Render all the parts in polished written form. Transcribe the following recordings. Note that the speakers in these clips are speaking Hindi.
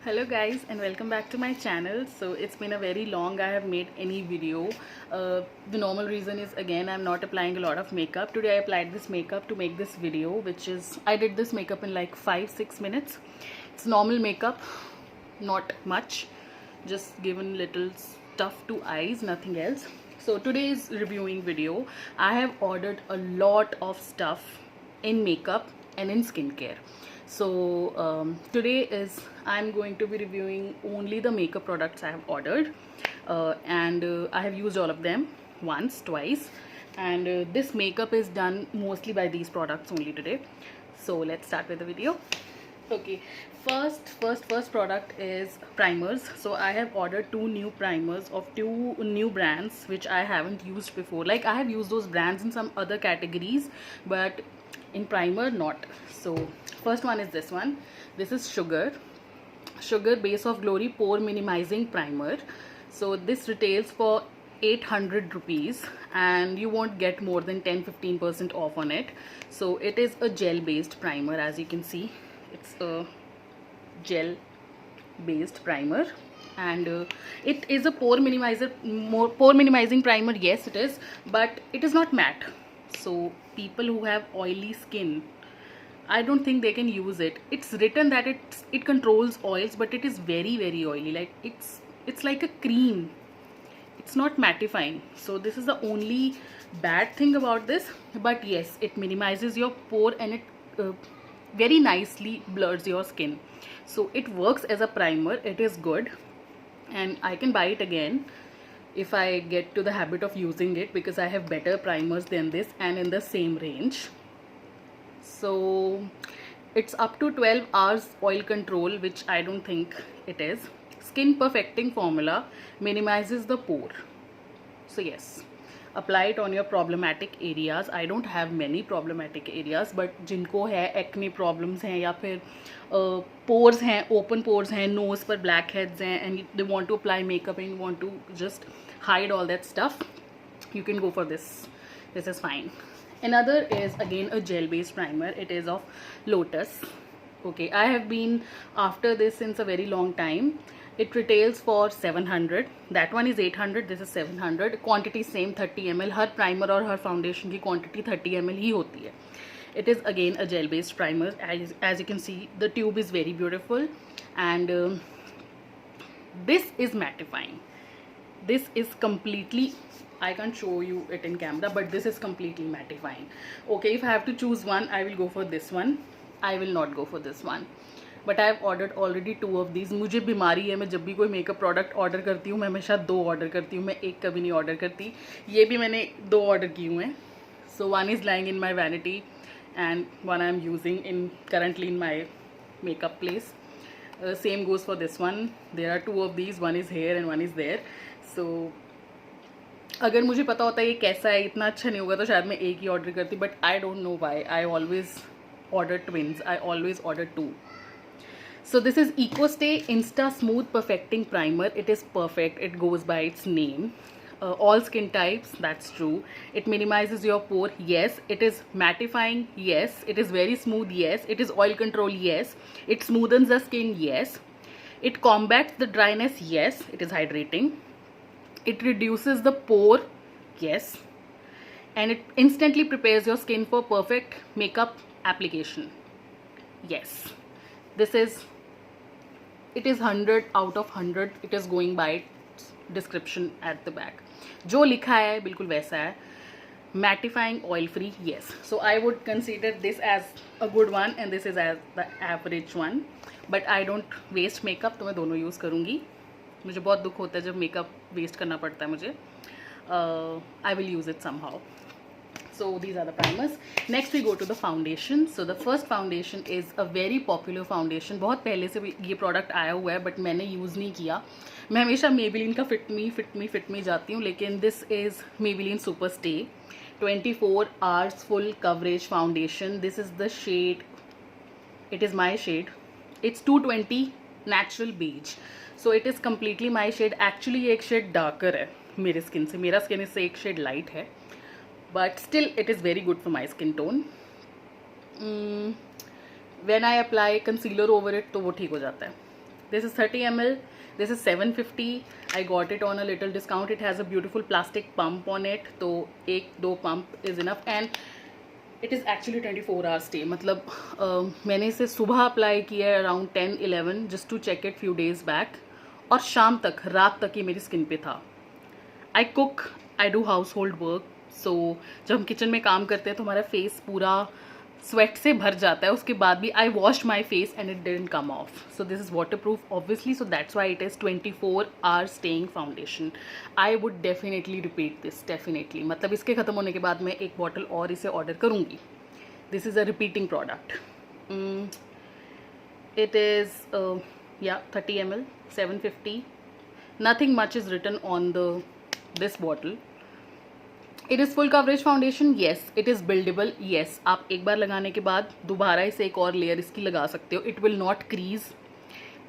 Hello guys and welcome back to my channel. So it's been a very long I have made any video. The normal reason is again I'm not applying a lot of makeup. Today I applied this makeup to make this video, which is I did this makeup in like 5-6 minutes. It's normal makeup, not much, just given little stuff to eyes, nothing else. So today's reviewing video, I have ordered a lot of stuff in makeup and in skincare. So today is I'm going to be reviewing only the makeup products I have ordered, and I have used all of them once, twice, and this makeup is done mostly by these products only today. So let's start with the video. Okay, first product is primers. So I have ordered two new primers of two new brands which I haven't used before. Like I have used those brands in some other categories, but in primer not. So first one is this one. This is Sugar Base of Glory Pore Minimizing Primer. So this retails for 800 rupees and you won't get more than 10-15% off on it. So it is a gel based primer. As you can see, it's a gel based primer, and it is a pore minimizing primer. Yes, it is, but it is not matte. So people who have oily skin, I don't think they can use it. It's written that it controls oils, but it is very oily. Like it's like a cream. It's not mattifying. So this is the only bad thing about this. But yes, it minimizes your pore and it very nicely blurs your skin. So it works as a primer. It is good, and I can buy it again if I get to the habit of using it, because I have better primers than this and in the same range. So it's up to 12 hours oil control, which I don't think it is. Skin perfecting formula, minimizes the pore. So yes, apply it on your problematic areas. I don't have many problematic areas, but जिनको है acne problems हैं या फिर pores हैं, open pores हैं, nose पर blackheads हैं, and they want to apply makeup and you want to just hide all that stuff, you can go for this. This is fine. Another is again a gel based primer. It is of Lotus. Okay, I have been after this since a very long time. It retails for 700. That one is 800. This is 700. Quantity same, 30 ml. Her primer और हर foundation की quantity 30 ml ही होती है. It is again a gel based primer. As you can see, the tube is very beautiful, and this is mattifying. This is completely, I can't show you it in camera, but this is completely mattifying. Okay, if I have to choose one, I will go for this one. I will not go for this one. But I have ordered already two of these. मुझे बीमारी है, मैं जब भी कोई मेकअप प्रोडक्ट ऑर्डर करती हूँ मैं हमेशा दो ऑर्डर करती हूँ, मैं एक कभी नहीं ऑर्डर करती. ये भी मैंने दो ऑर्डर किए हुए हैं. So one is lying in my vanity and one I am using currently in my makeup place. Same goes for this one. There are two of these. One is here and one is there. So अगर मुझे पता होता है ये कैसा है, इतना अच्छा नहीं होगा, तो शायद मैं एक ही ऑर्डर करती. But I don't know why I always order twins. I always order two. So this is EcoStay Insta Smooth Perfecting Primer. It is perfect. It goes by its name. All skin types, that's true. It minimizes your pore. Yes. It is mattifying. Yes. It is very smooth. Yes. It is oil control. Yes. It smoothens the skin. Yes. It combats the dryness. Yes. It is hydrating. It reduces the pore. Yes. And it instantly prepares your skin for perfect makeup application. Yes. This is, it is 100 out of 100. It is going by its description at the back. जो लिखा है बिल्कुल वैसा है. Mattifying, oil free. Yes. So I would consider this as a good one and this is as the average one. But I don't waste makeup, तो मैं दोनों यूज़ करूँगी. मुझे बहुत दुख होता है जब मेकअप वेस्ट करना पड़ता है मुझे. I will use it somehow. So these are the primers. Next we go to the foundation. So the first foundation is a very popular foundation. बहुत पहले से ये प्रोडक्ट आया हुआ है बट मैंने यूज़ नहीं किया. मैं हमेशा Maybelline का फिट मी जाती हूँ, लेकिन this is Maybelline Super Stay 24 hours full coverage foundation. This is the shade. It is my shade. It's 220 natural beige. So it is completely my shade. Actually ये एक शेड डार्कर है मेरे स्किन से. मेरा स्किन इससे एक शेड लाइट है, but still it is very good for my skin tone. When I apply concealer over it तो वो ठीक हो जाता है. This is 30 ml. This is 750. I got it on a little discount. It has a beautiful plastic pump on it. तो एक दो pump is enough and it is actually 24 hours stay. मतलब मैंने इसे सुबह अप्लाई किया है around 10-11 just to check it few days back और शाम तक रात तक ये मेरी स्किन पे था. I cook, I do household work. So जब हम किचन में काम करते हैं तो हमारा फेस पूरा स्वेट से भर जाता है. उसके बाद भी I wash my face and it didn't come off. So this is waterproof obviously. So that's why it is 24 hour staying foundation. I would definitely repeat this. Definitely मतलब इसके ख़त्म होने के बाद मैं एक बॉटल और इसे ऑर्डर करूँगी. This is a repeating product. It is yeah 30 ml 750. Nothing much is written on this bottle. It is full coverage foundation. Yes. It is buildable. Yes. आप एक बार लगाने के बाद दोबारा इसे एक और लेयर इसकी लगा सकते हो. It will not crease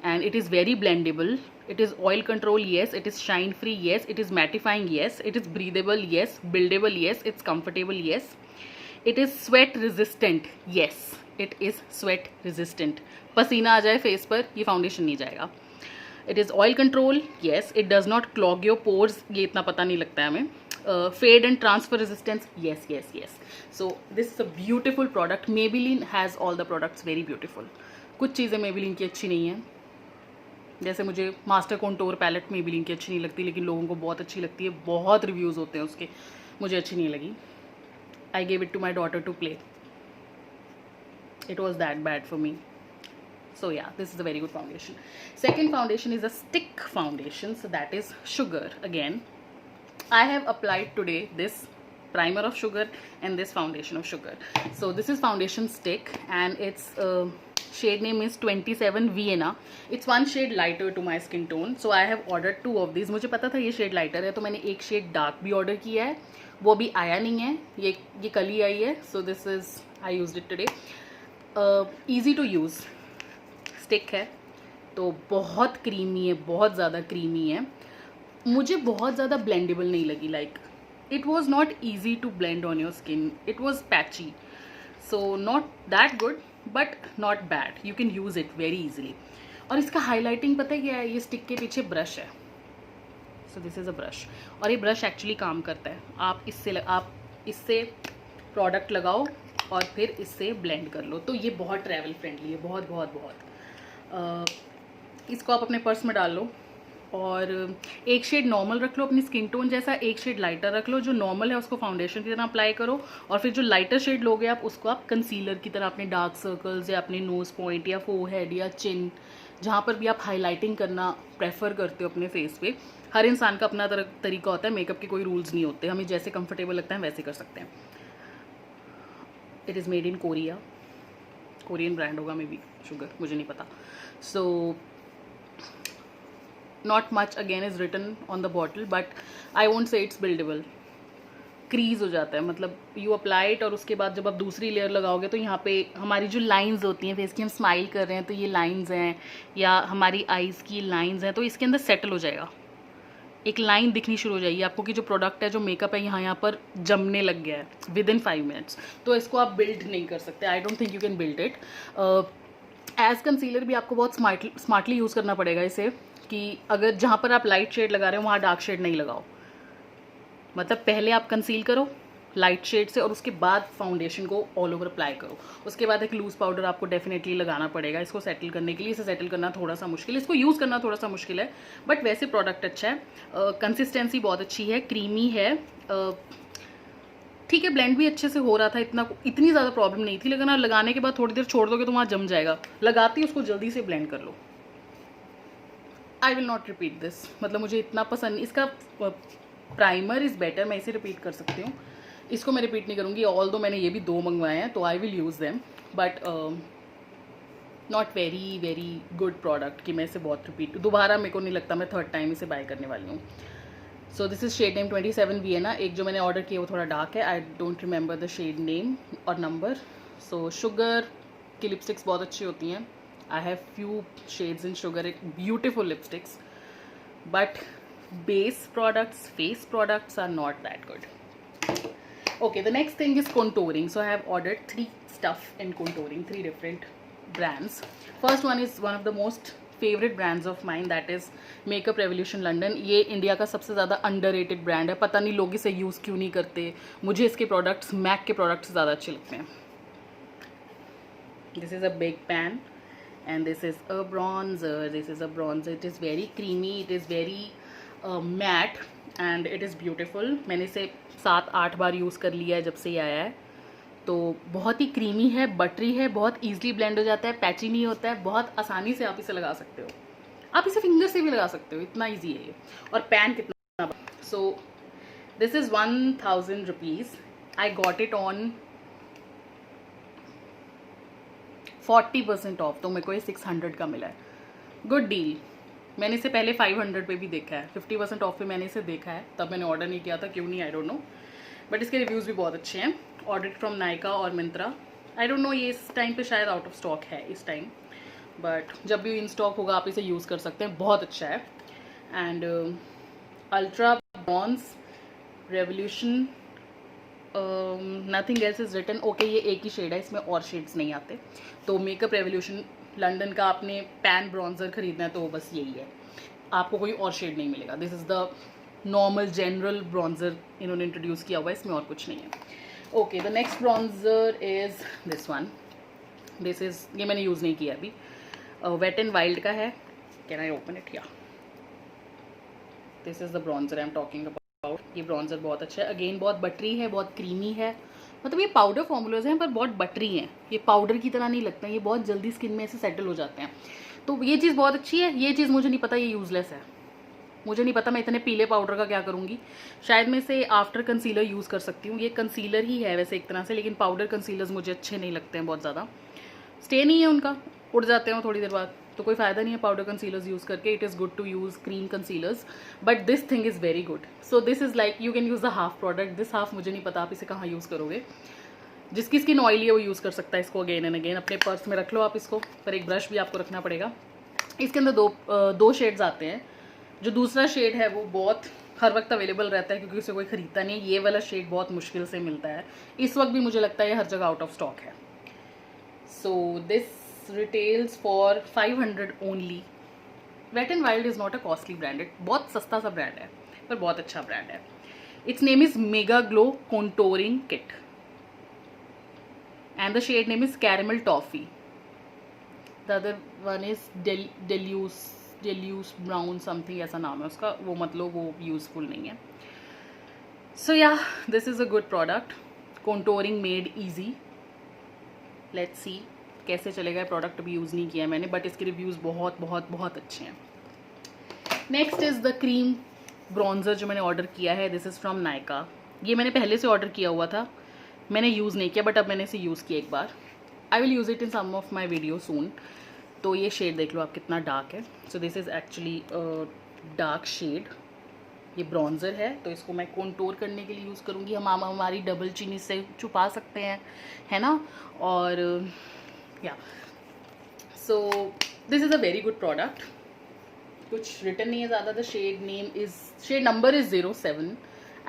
and it is very blendable. It is oil control. Yes. It is shine free. Yes. It is mattifying. Yes. It is breathable. Yes. Buildable. Yes. It's comfortable. Yes. It is sweat resistant. Yes. It is sweat resistant. पसीना आ जाए फेस पर ये फाउंडेशन नहीं जाएगा. It is oil control. Yes. It does not clog your pores. ये इतना पता नहीं लगता है हमें. Fade and transfer resistance. Yes, yes, yes. So this is a beautiful product. Maybelline has all the products very beautiful. कुछ चीज़ें Maybelline की अच्छी नहीं हैं. जैसे मुझे मास्टर कॉन्टोर पैलेट Maybelline की अच्छी नहीं लगती, लेकिन लोगों को बहुत अच्छी लगती है. बहुत रिव्यूज़ होते हैं उसके. मुझे अच्छी नहीं लगी. I gave it to my daughter to play. It was that bad for me. So yeah, this is a very good foundation. Second foundation is a stick foundation. So that is Sugar again. I have applied today this primer of Sugar and this foundation of Sugar. So this is foundation stick and its shade name is 27 Vienna. It's one shade lighter to my skin tone. So I have ordered 2 of these. मुझे पता था ये shade lighter है तो मैंने एक shade dark भी order किया है. वो भी आया नहीं है. ये कल ही आई है. So this is I used it today. Easy to use stick है तो बहुत creamy है, बहुत ज़्यादा creamy है. मुझे बहुत ज़्यादा ब्लेंडेबल नहीं लगी. Like it was not easy to blend on your skin. It was patchy. So not that good but not bad. You can use it very easily. और इसका हाईलाइटिंग पता है क्या है? ये स्टिक के पीछे ब्रश है. So this is a brush और ये ब्रश एक्चुअली काम करता है. आप इससे प्रोडक्ट लगाओ और फिर इससे ब्लेंड कर लो. तो ये बहुत ट्रैवल फ्रेंडली है. बहुत बहुत बहुत. इसको आप अपने पर्स में डाल लो और एक शेड नॉर्मल रख लो अपनी स्किन टोन जैसा. एक शेड लाइटर रख लो. जो नॉर्मल है उसको फाउंडेशन की तरह अप्लाई करो और फिर जो लाइटर शेड लोगे आप उसको आप कंसीलर की तरह अपने डार्क सर्कल्स या अपने नोज़ पॉइंट या फोरहेड या चिन जहाँ पर भी आप हाईलाइटिंग करना प्रेफर करते हो अपने फेस पे. हर इंसान का अपना तरीका होता है. मेकअप के कोई रूल्स नहीं होते. हमें जैसे कंफर्टेबल लगता है वैसे कर सकते हैं. It is made in Korea. Korean brand होगा मे बी Sugar. मुझे नहीं पता. सो not much again is written on the bottle but I won't say it's buildable. Crease हो जाता है. मतलब यू अप्लाई इट और उसके बाद जब आप दूसरी लेयर लगाओगे तो यहाँ पे हमारी जो लाइंस होती हैं फेस की, हम स्माइल कर रहे हैं तो ये लाइंस हैं या हमारी आईज़ की लाइंस हैं तो इसके अंदर सेटल हो जाएगा. एक लाइन दिखनी शुरू हो जाएगी आपको कि जो प्रोडक्ट है जो मेकअप है यहाँ पर जमने लग गया है विद इन 5 minutes. तो इसको आप बिल्ड नहीं कर सकते. I don't think you can build it. As concealer भी आपको बहुत स्मार्टली यूज़ करना पड़ेगा इसे कि अगर जहाँ पर आप लाइट शेड लगा रहे हो वहाँ डार्क शेड नहीं लगाओ. मतलब पहले आप कंसील करो लाइट शेड से और उसके बाद फाउंडेशन को ऑल ओवर अप्लाई करो. उसके बाद एक लूज़ पाउडर आपको डेफिनेटली लगाना पड़ेगा इसको सेटल करने के लिए. इसे सेटल करना थोड़ा सा मुश्किल है. इसको यूज़ करना थोड़ा सा मुश्किल है बट वैसे प्रोडक्ट अच्छा है. कंसिस्टेंसी बहुत अच्छी है. क्रीमी है. ठीक है. ब्लेंड भी अच्छे से हो रहा था. इतनी ज़्यादा प्रॉब्लम नहीं थी. लेकिन आप लगाने के बाद थोड़ी देर छोड़ दोगे तो वहाँ जम जाएगा. लगाते ही उसको जल्दी से ब्लेंड कर लो. I will not repeat this. मतलब मुझे इतना पसंद. इसका प्राइमर इज़ बेटर. मैं इसे रिपीट कर सकती हूँ. इसको मैं रिपीट नहीं करूँगी. ऑल दो मैंने ये भी 2 मंगवाए हैं तो आई will use them but not very very good product कि मैं इसे बहुत रिपीट दोबारा मेरे को नहीं लगता मैं 3rd टाइम इसे बाय करने वाली हूँ. So this is shade name 27 Vienna. एक जो मैंने ऑर्डर किया वो थोड़ा डार्क है. I don't remember the shade name और नंबर. सो शुगर की लिपस्टिक्स बहुत अच्छी होती हैं. I have few shades in Sugar. Beautiful lipsticks but base products, face products are not that good. Okay, the next thing is contouring. So I have ordered 3 stuff in contouring, 3 different brands. First one is one of the most favourite brands of mine, that is Makeup Revolution London. ये इंडिया का सबसे ज़्यादा अंडररेटेड ब्रांड है, पता नहीं लोग इसे यूज़ क्यों नहीं करते। मुझे इसके प्रोडक्ट्स मैक के प्रोडक्ट्स ज़्यादा अच्छे लगते हैं। This is a big pan and this is a bronzer. This is a bronzer. It is very creamy, it is very matte and it is beautiful. मैंने इसे 7-8 बार यूज़ कर लिया है जब से ये आया है। तो बहुत ही क्रीमी है, बटरी है, बहुत ईजिली ब्लेंड हो जाता है, पैची नहीं होता है, बहुत आसानी से आप इसे लगा सकते हो। आप इसे फिंगर से भी लगा सकते हो, इतना ईजी है ये। और पैन कितना, सो this is 1000 rupees. I got it on 40% of, तो मेरे को ये 600 का मिला है। Good deal. मैंने इसे पहले 500 पे भी देखा है, 50% ऑफ पे मैंने इसे देखा है, तब मैंने ऑर्डर नहीं किया था, क्यों नहीं आई डोंट नो, बट इसके रिव्यूज़ भी बहुत अच्छे हैं। ऑर्डर फ्रॉम नायका और मिंत्रा। आई डोंट नो, ये इस टाइम पे शायद आउट ऑफ स्टॉक है इस टाइम, बट जब भी इन स्टॉक होगा आप इसे यूज़ कर सकते हैं, बहुत अच्छा है। And ultra bronze revolution nothing else is written. Okay, ये एक ही शेड है, इसमें और शेड्स नहीं आते। तो मेकअप रेवोल्यूशन लंडन का आपने पैन ब्रॉन्जर खरीदना है तो बस यही है, आपको कोई और शेड नहीं मिलेगा। This is the normal general bronzer इन्होंने इंट्रोड्यूस किया हुआ है, इसमें और कुछ नहीं है। Okay, the next bronzer is this one. This is, ये मैंने यूज़ नहीं किया अभी, वेट एंड वाइल्ड का है। Can I open it? Yeah, this is the bronzer I am talking about. ये ब्रॉन्जर बहुत अच्छा है, अगेन बहुत बटरी है, बहुत क्रीमी है। मतलब ये पाउडर फॉर्मूलाज हैं पर बहुत बटरी हैं, ये पाउडर की तरह नहीं लगता है, ये बहुत जल्दी स्किन में ऐसे सेटल हो जाते हैं। तो ये चीज़ बहुत अच्छी है। ये चीज़ मुझे नहीं पता, ये यूज़लेस है, मुझे नहीं पता मैं इतने पीले पाउडर का क्या करूँगी। शायद मैं इसे आफ्टर कंसीलर यूज़ कर सकती हूँ। ये कंसीलर ही है वैसे एक तरह से, लेकिन पाउडर कंसीलर्स मुझे अच्छे नहीं लगते हैं, बहुत ज़्यादा स्टे नहीं है उनका, उड़ जाते हैं थोड़ी देर बाद, तो कोई फ़ायदा नहीं है पाउडर कंसीलर्स यूज़ करके। It is good to use cream concealers, but this thing is very good. So this is like you can use the half product, this half मुझे नहीं पता आप इसे कहाँ यूज़ करोगे। जिसकी स्किन ऑयली है वो यूज़ कर सकता है इसको अगेन एंड अगेन। अपने पर्स में रख लो आप इसको, पर एक ब्रश भी आपको रखना पड़ेगा। इसके अंदर दो शेड्स आते हैं। जो दूसरा शेड है वो बहुत हर वक्त अवेलेबल रहता है क्योंकि उसे कोई ख़रीदता नहीं है। ये वाला शेड बहुत मुश्किल से मिलता है, इस वक्त भी मुझे लगता है हर जगह आउट ऑफ स्टॉक है। So this retails for 500 only. Wet n Wild is not a costly brand, बहुत सस्ता सा ब्रांड है पर बहुत अच्छा ब्रांड है। Its name is Mega Glow Contouring Kit and the shade name is Caramel Toffee. The other one is Deluxe Brown something, ऐसा नाम है उसका, वो मतलब वो यूजफुल नहीं है। So yeah, this is a good product, contouring made easy. Let's see कैसे चलेगा। प्रोडक्ट भी यूज़ नहीं किया है मैंने, बट इसके रिव्यूज़ बहुत बहुत बहुत अच्छे हैं। Next is the cream bronzer जो मैंने ऑर्डर किया है। This is from Nykaa. ये मैंने पहले से ऑर्डर किया हुआ था, मैंने यूज़ नहीं किया, बट अब मैंने इसे यूज़ किया एक बार। I will use it in some of my video soon. तो ये शेड देख लो आप कितना डार्क है। So this is actually dark shade. ये ब्रॉन्जर है तो इसको मैं कॉन्टोर करने के लिए यूज़ करूँगी। हम हमारी डबल चिन इससे छुपा सकते हैं, है ना। और yeah, so this is a very good product. कुछ रिटर्न नहीं है ज़्यादा। The shade number is 07.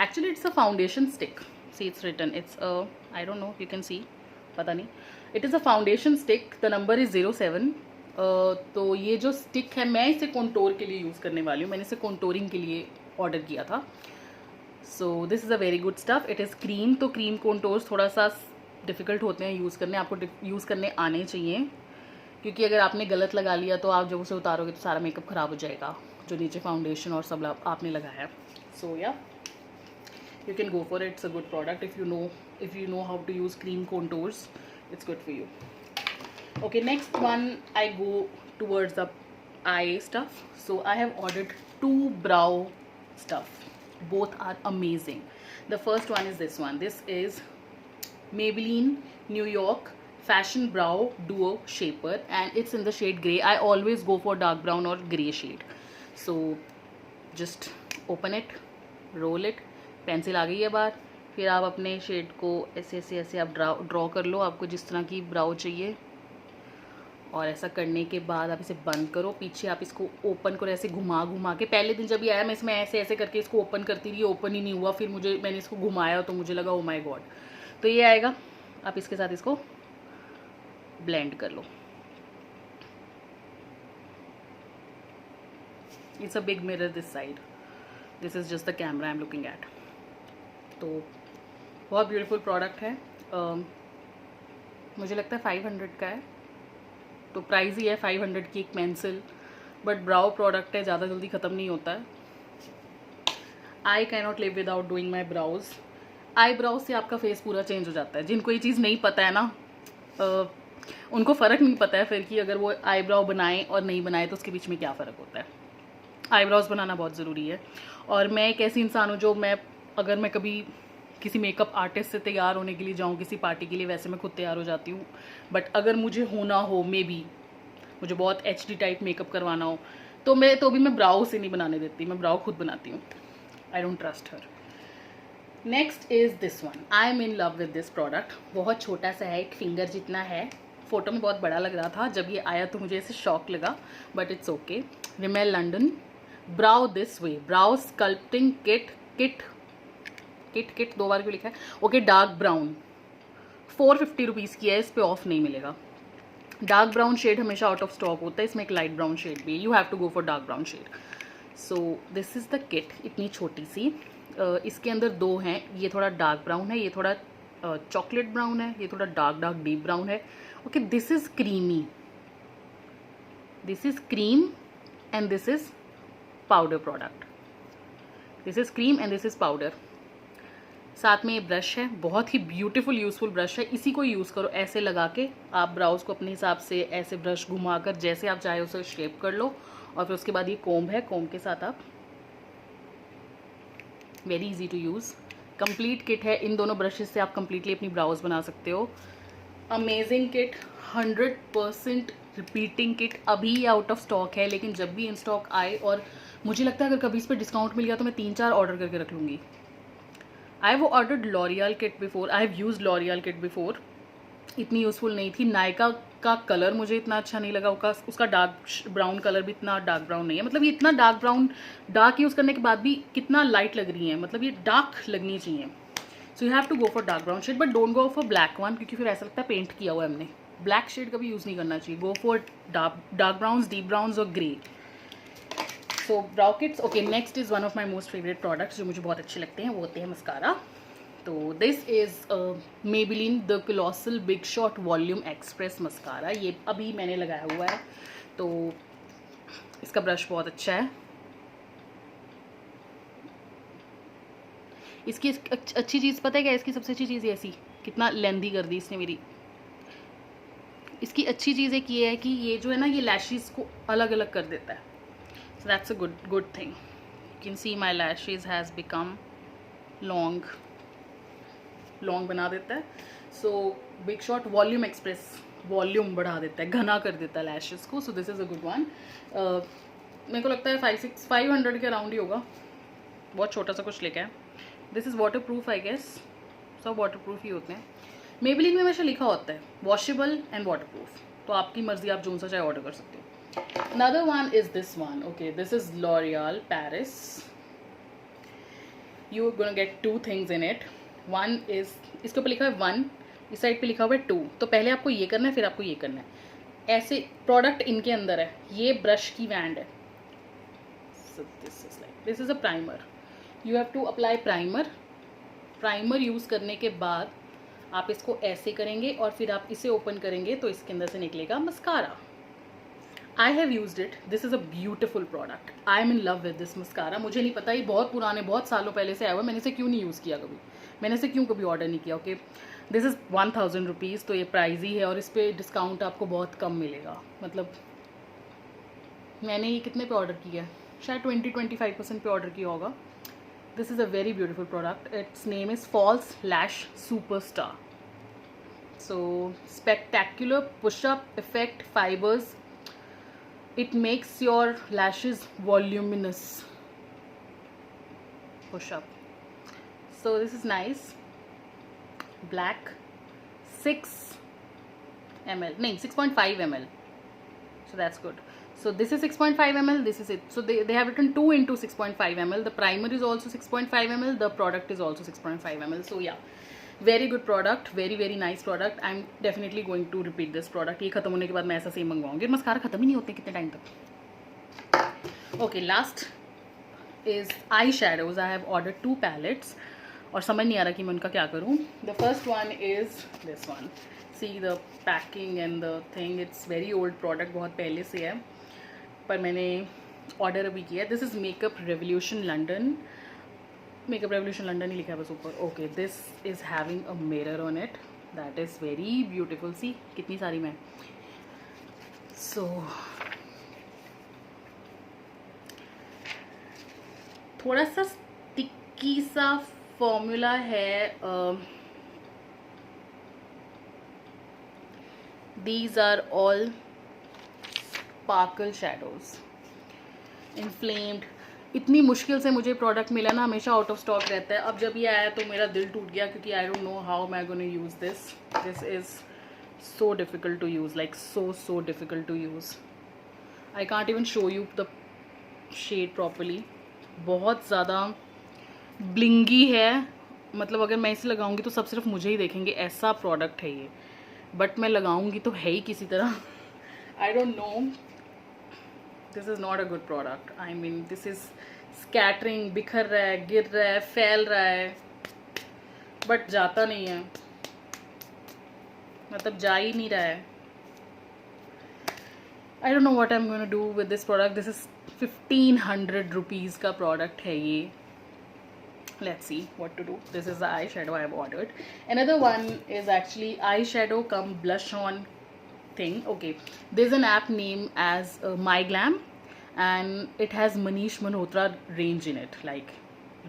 Actually it's a foundation stick. See it's written, it's I don't know, you can see, पता नहीं। It is a foundation stick, the number is 07. तो ये जो स्टिक है मैं इसे कॉन्टोर के लिए यूज़ करने वाली हूँ, मैंने इसे कॉन्टोरिंग के लिए ऑर्डर किया था। सो this is a very good stuff. It is cream, तो क्रीम कॉन्टोर्स थोड़ा सा डिफ़िकल्ट होते हैं यूज़ करने, आपको यूज़ करने आने चाहिए, क्योंकि अगर आपने गलत लगा लिया तो आप जब उसे उतारोगे तो सारा मेकअप ख़राब हो जाएगा जो नीचे फाउंडेशन और सब आपने लगाया है। So yeah, you can go for it, it's a good product if you know how to use cream contours, it's good for you. Okay, next one I go towards the eye stuff. So I have ordered 2 brow stuff. Both are amazing. The first one is this one. This is Maybelline New York Fashion Brow Duo Shaper and it's in the shade grey. I always go for dark brown or grey shade. So just open it, roll it. Pencil आ गई है बाहर, फिर आप अपने शेड को ऐसे ऐसे ऐसे आप ड्रॉ कर लो, आपको जिस तरह की ब्राउ चाहिए। और ऐसा करने के बाद आप इसे बंद करो, पीछे आप इसको ओपन करो ऐसे घुमा घुमा के। पहले दिन जब ये आया मैं इसमें ऐसे ऐसे करके इसको ओपन करती रही, ओपन ही नहीं हुआ। फिर मैंने इसको घुमाया तो मुझे लगा ओ माय गॉड। तो ये आएगा, आप इसके साथ इसको ब्लेंड कर लो। It's a big mirror this side, this is just the camera I am looking at. तो बहुत ब्यूटीफुल प्रोडक्ट है। मुझे लगता है 500 का है, तो प्राइस ही है 500 की एक पेंसिल, बट ब्राउ प्रोडक्ट है, ज़्यादा जल्दी ख़त्म नहीं होता है। I can not live without doing my brows. Eyebrows से आपका फेस पूरा चेंज हो जाता है। जिनको ये चीज़ नहीं पता है ना, उनको फ़र्क नहीं पता है फिर कि अगर वो आईब्राउ बनाएं और नहीं बनाएं तो उसके बीच में क्या फ़र्क होता है। आईब्राउज बनाना बहुत ज़रूरी है। और मैं एक ऐसी इंसान हूँ जो अगर मैं कभी किसी मेकअप आर्टिस्ट से तैयार होने के लिए जाऊँ किसी पार्टी के लिए, वैसे मैं खुद तैयार हो जाती हूँ। बट अगर मुझे होना हो, मे बी मुझे बहुत HD टाइप मेकअप करवाना हो, तो मैं ब्राउ से नहीं बनाने देती, मैं ब्राउ खुद बनाती हूँ। I don't trust her. Next is this one. I am in love with this product. बहुत छोटा सा है, एक फिंगर जितना है। फोटो में बहुत बड़ा लग रहा था, जब ये आया तो मुझे ऐसे शॉक लगा, but it's okay. Rimmel London brow this way brow sculpting kit kit kit kit 2 बार क्यों लिखा है? ओके, डार्क ब्राउन 450 रुपीज़ की है, इस पर ऑफ नहीं मिलेगा। डार्क ब्राउन शेड हमेशा आउट ऑफ स्टॉक होता है, इसमें एक लाइट ब्राउन शेड भी है, you have to go for dark brown shade. So this is the kit, इतनी छोटी सी। इसके अंदर 2 हैं, ये थोड़ा डार्क ब्राउन है, ये थोड़ा चॉकलेट ब्राउन है, ये थोड़ा डार्क डीप ब्राउन है। Okay, this is creamy, this is cream and this is powder product. This is cream and this is powder. साथ में ये ब्रश है, बहुत ही ब्यूटीफुल यूज़फुल ब्रश है। इसी को यूज़ करो, ऐसे लगा के आप ब्राउज को अपने हिसाब से ऐसे ब्रश घुमाकर जैसे आप चाहे उसे शेप कर लो। और फिर उसके बाद ये कोम्ब है, कोम्ब के साथ आप very easy to use. Complete kit है, इन दोनों ब्रशेस से आप कंप्लीटली अपनी ब्राउज बना सकते हो। Amazing kit, 100% repeating kit. अभी आउट ऑफ स्टॉक है, लेकिन जब भी इन स्टॉक आए, और मुझे लगता है अगर कभी इस पर डिस्काउंट मिल गया तो मैं 3-4 ऑर्डर करके रख लूँगी। आई have ordered L'Oréal kit before, I have use L'Oréal kit before, इतनी यूज़फुल नहीं थी। नायका का कलर मुझे इतना अच्छा नहीं लगा, उसका डार्क ब्राउन कलर भी इतना डार्क ब्राउन नहीं है। मतलब ये इतना डार्क ब्राउन, डार्क यूज़ करने के बाद भी कितना लाइट लग रही है, मतलब ये डार्क लगनी चाहिए। So you have to go for dark brown shade, but don't go for black one, क्योंकि फिर ऐसा लगता है पेंट किया हुआ है हमने। ब्लैक शेड कभी यूज़ नहीं करना चाहिए। Go for dark browns, deep browns और grey. So brow kits. Okay, next is one of my most favourite products जो मुझे बहुत अच्छे लगते हैं, वो होते हैं मस्कारा। तो this is Maybelline the colossal big shot volume express mascara. ये अभी मैंने लगाया हुआ है, तो इसका ब्रश बहुत अच्छा है। इसकी अच्छी चीज़ पता है क्या? इसकी सबसे अच्छी चीज़ ऐसी, कितना लेंदी कर दी इसने मेरी। इसकी अच्छी चीज़ एक ये है कि ये जो है ना, ये लैशेस को अलग अलग कर देता है। So that's a good thing. You can C my lashes has become long बना देता है। So big shot volume express, volume बढ़ा देता है, घना कर देता है लैशेस को। सो this is a good one. मेरे को लगता है 500 के अराउंड ही होगा, बहुत छोटा सा कुछ लेके है। This is waterproof, I guess सब वाटर प्रूफ ही होते हैं। मेबेलिन में हमेशा लिखा होता है वॉशेबल एंड वाटर प्रूफ, तो आपकी मर्जी, आप जो सा चाहे ऑर्डर कर सकते हो। Another one is this one. Okay, this is L'Oreal Paris. You are gonna get 2 things in it. One is, इसके ऊपर लिखा है 1, इस साइड पे लिखा हुआ है 2। तो पहले आपको ये करना है, फिर आपको ये करना है। ऐसे प्रोडक्ट इनके अंदर है। ये ब्रश की बैंड है। This is a primer, you have to apply primer. Primer use करने के बाद आप इसको ऐसे करेंगे और फिर आप इसे ओपन करेंगे तो इसके अंदर से निकलेगा mascara. I have used it, this is a beautiful product. I am in love with this mascara. मुझे नहीं पता, ये बहुत पुराने, बहुत सालों पहले से आया हुआ है, मैंने इसे क्यों नहीं यूज़ किया कभी, मैंने इसे क्यों कभी ऑर्डर नहीं किया। ओके, दिस इज़ 1000 रुपीज़, तो ये प्राइस ही है और इस पर डिस्काउंट आपको बहुत कम मिलेगा। मतलब मैंने ये कितने पे ऑर्डर किया है, शायद 20-25% पे ऑर्डर किया होगा। This is a very beautiful product. Its name is False Lash Superstar. So spectacular push-up effect fibers. It makes your lashes voluminous. Push-up. So this is nice. Black. 6 ml. No, 6.5 ml. So that's good. So this is 6.5 ml, this is it. So they have written 2 into 6.5 ml. The primer is also 6.5 ml. The product is also 6.5 ml. So yeah, very good product, very nice product. I'm definitely going to repeat this product. ये खत्म होने के बाद मैं ऐसा सेम मंगवाऊंगी। मस्कारा खत्म ही नहीं होते कितने टाइम तक। ओके, last is eyeshadows. I have order 2 palettes और समझ नहीं आ रहा कि मैं उनका क्या करूँ. The first one is this one. See the packing and the thing, it's very old product, बहुत पहले से है, पर मैंने ऑर्डर अभी किया. This is Makeup Revolution London. Makeup Revolution London ही लिखा है बस ऊपर. Okay, this is having a mirror on it, that is very beautiful. See कितनी सारी मैं. सो थोड़ा सा स्टिकी सा फॉर्मूला है. These are all sparkle shadows, inflamed. इतनी मुश्किल से मुझे प्रोडक्ट मिला ना, हमेशा आउट ऑफ स्टॉक रहता है. अब जब ये आया तो मेरा दिल टूट गया, क्योंकि I don't know how I am gonna use this. This is so difficult to use, like so difficult to use. I can't even show you the shade properly. बहुत ज़्यादा ब्लिंगी है, मतलब अगर मैं इसे लगाऊंगी तो सब सिर्फ मुझे ही देखेंगे, ऐसा प्रोडक्ट है ये. बट मैं लगाऊंगी तो है ही किसी तरह. आई don't no, this is not a good product. I mean this is scattering, बिखर रहा है, गिर रहा है, फैल रहा है, बट जाता नहीं है, मतलब जा ही नहीं रहा है. I don't know what I am gonna do with this product. This is 1500 rupees का प्रोडक्ट है ये. Let's see what to do. This is the eyeshadow I have ordered. Another one is actually eyeshadow come blush on thing. Okay, there's an app named as MyGlam, and it has Manish Malhotra range in it. Like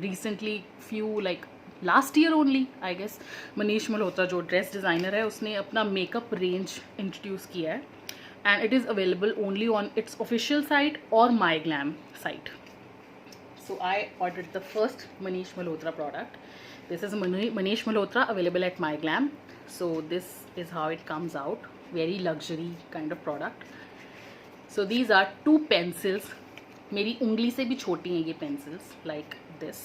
recently, few like last year only, I guess. Manish Malhotra जो dress designer है, उसने अपना makeup range introduce किया है, and it is available only on its official site or MyGlam site. So I ordered the first Manish Malhotra product. This is Manish Malhotra, available at MyGlam. So this is how it comes out. Very luxury kind of product. So these are 2 pencils. मेरी उंगली से भी छोटी हैं ये pencils, like this.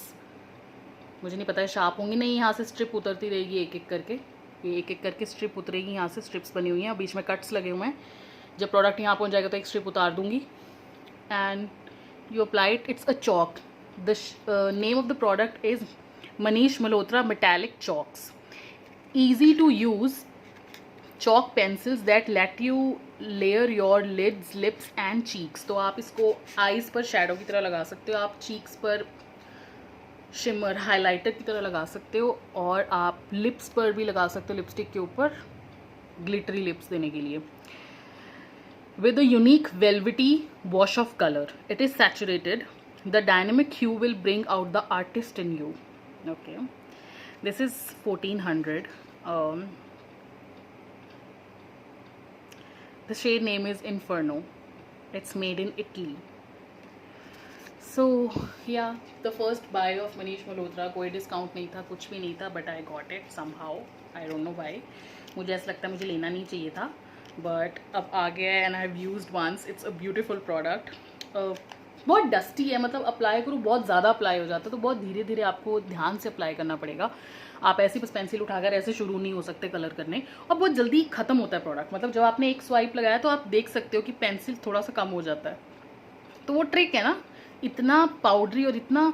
मुझे नहीं पता है शार्प होंगी, नहीं, यहाँ से स्ट्रिप उतरती रहेगी एक एक करके. ये एक एक करके स्ट्रिप उतरेगी, यहाँ से स्ट्रिप्स बनी हुई हैं, बीच में कट्स लगे हुए हैं. जब प्रोडक्ट यहाँ पहुँच जाएगा तो एक स्ट्रिप उतार दूँगी. And you apply it. It's a chalk. The name of the product is Manish Malhotra metallic chalks. Easy to use chalk pencils that let you layer your lids, lips and cheeks. तो आप इसको eyes पर shadow की तरह लगा सकते हो, आप cheeks पर shimmer highlighter की तरह लगा सकते हो, और आप lips पर भी लगा सकते हो, lipstick के ऊपर glittery lips देने के लिए. With a unique velvety wash of color, it is saturated. The dynamic hue will bring out the artist in you. Okay, this is 1400. The shade name is Inferno. It's made in Italy. So yeah, the first buy of Manish Malhotra, कोई डिस्काउंट नहीं था, कुछ भी नहीं था, but I got it somehow. I don't know why. मुझे ऐसा लगता है मुझे लेना नहीं चाहिए था, बट अब आ गया है. And I have used once. It's a beautiful product. बहुत डस्टी है, मतलब अप्लाई करो बहुत ज़्यादा अप्लाई हो जाता है, तो बहुत धीरे धीरे आपको ध्यान से अप्लाई करना पड़ेगा. आप ऐसे बस पेंसिल उठाकर ऐसे शुरू नहीं हो सकते कलर करने, और बहुत जल्दी ख़त्म होता है प्रोडक्ट. मतलब जब आपने एक स्वाइप लगाया तो आप देख सकते हो कि पेंसिल थोड़ा सा कम हो जाता है. तो वो ट्रिक है ना, इतना पाउडरी और इतना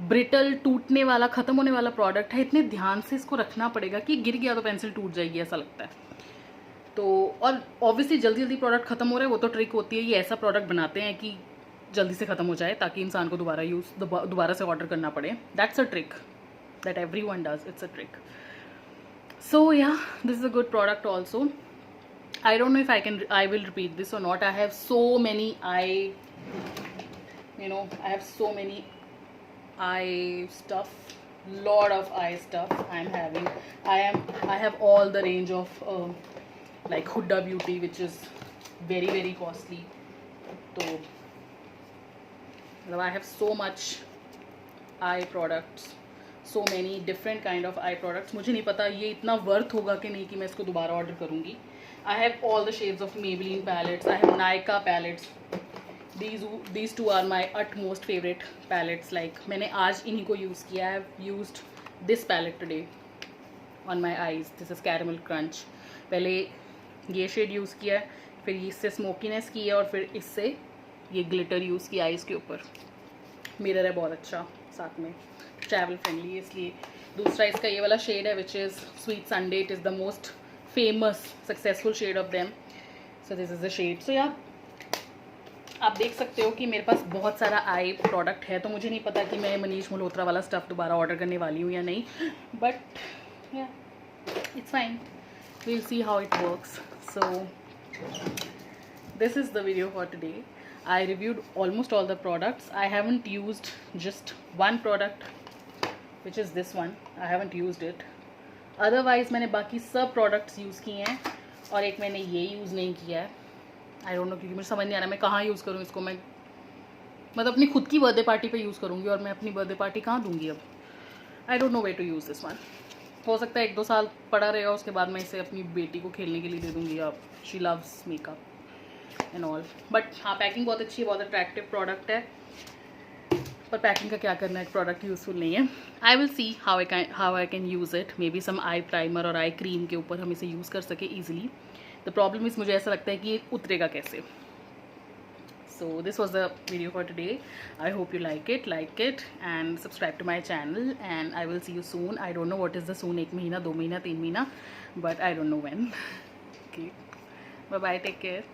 ब्रिटल, टूटने वाला, ख़त्म होने वाला प्रोडक्ट है, इतने ध्यान से इसको रखना पड़ेगा कि गिर गया तो पेंसिल टूट जाएगी, ऐसा लगता है. तो और ऑब्वियसली जल्दी जल्दी प्रोडक्ट खत्म हो रहा है, वो तो ट्रिक होती है. ये ऐसा प्रोडक्ट बनाते हैं कि जल्दी से ख़त्म हो जाए, ताकि इंसान को दोबारा से ऑर्डर करना पड़े. That's a trick that everyone does. It's a trick. So yeah, this is a good product also. I don't know if I will repeat this or not. I have so many I have so many eye stuff, lot of eye stuff I'm having. I have all the range of like Huda Beauty, which is very costly. So I have so much eye products, so many different kind of eye products. मुझे नहीं पता ये इतना वर्थ होगा कि नहीं कि मैं इसको दोबारा ऑर्डर करूँगी. I have all the shades of Maybelline palettes. I have Nykaa palettes. These two are my utmost favorite palettes. Like मैंने आज इन्हीं को यूज़ किया. I have used this palette today on my eyes. This is Caramel Crunch. पहले ये शेड यूज़ किया है, फिर इससे स्मोकीनेस की है, और फिर इससे ये ग्लिटर यूज़ किया आइज़ के ऊपर। मिरर है बहुत अच्छा, साथ में ट्रैवल फ्रेंडली है इसलिए। दूसरा इसका ये वाला शेड है which is Sweet Sunday. It is the most famous successful shade of them, so this is the shade. So yeah आप देख सकते हो कि मेरे पास बहुत सारा आई प्रोडक्ट है, तो मुझे नहीं पता कि मैं मनीष मल्होत्रा वाला स्टफ़ दोबारा ऑर्डर करने वाली हूँ या नहीं, but yeah it's fine, we'll see how it works. So this is the video for today. I reviewed almost all the products. I haven't used just one product, which is this one. I haven't used it. Otherwise मैंने बाकी सब products यूज़ किए हैं और एक मैंने ये यूज़ नहीं किया है। I don't know, क्योंकि मुझे समझ नहीं आ रहा मैं कहाँ यूज़ करूँ इसको। मैं मतलब अपनी खुद की बर्थडे पार्टी पे यूज़ करूँगी और मैं अपनी बर्थडे पार्टी कहाँ दूँगी अब। I don't know where to use this one. हो सकता है 1-2 साल पड़ा रहेगा, उसके बाद मैं इसे अपनी बेटी को खेलने के लिए दे दूँगी। अब she loves makeup and all. But हाँ, पैकिंग बहुत अच्छी है, बहुत अट्रैक्टिव प्रोडक्ट है, पर पैकिंग का क्या करना है, प्रोडक्ट यूज़फुल नहीं है। I will see how I can use it. Maybe some eye primer और आई क्रीम के ऊपर हम इसे यूज़ कर सके ईजिली। द प्रॉब्लम इज़ मुझे ऐसा लगता है कि ये उतरेगा कैसे। So this was the video for today. I hope you like it and subscribe to my channel and I will see you soon. I don't know what is the soon, 1 महीना, 2 महीना, 3 महीना, but I don't know when. Okay, bye bye, take care.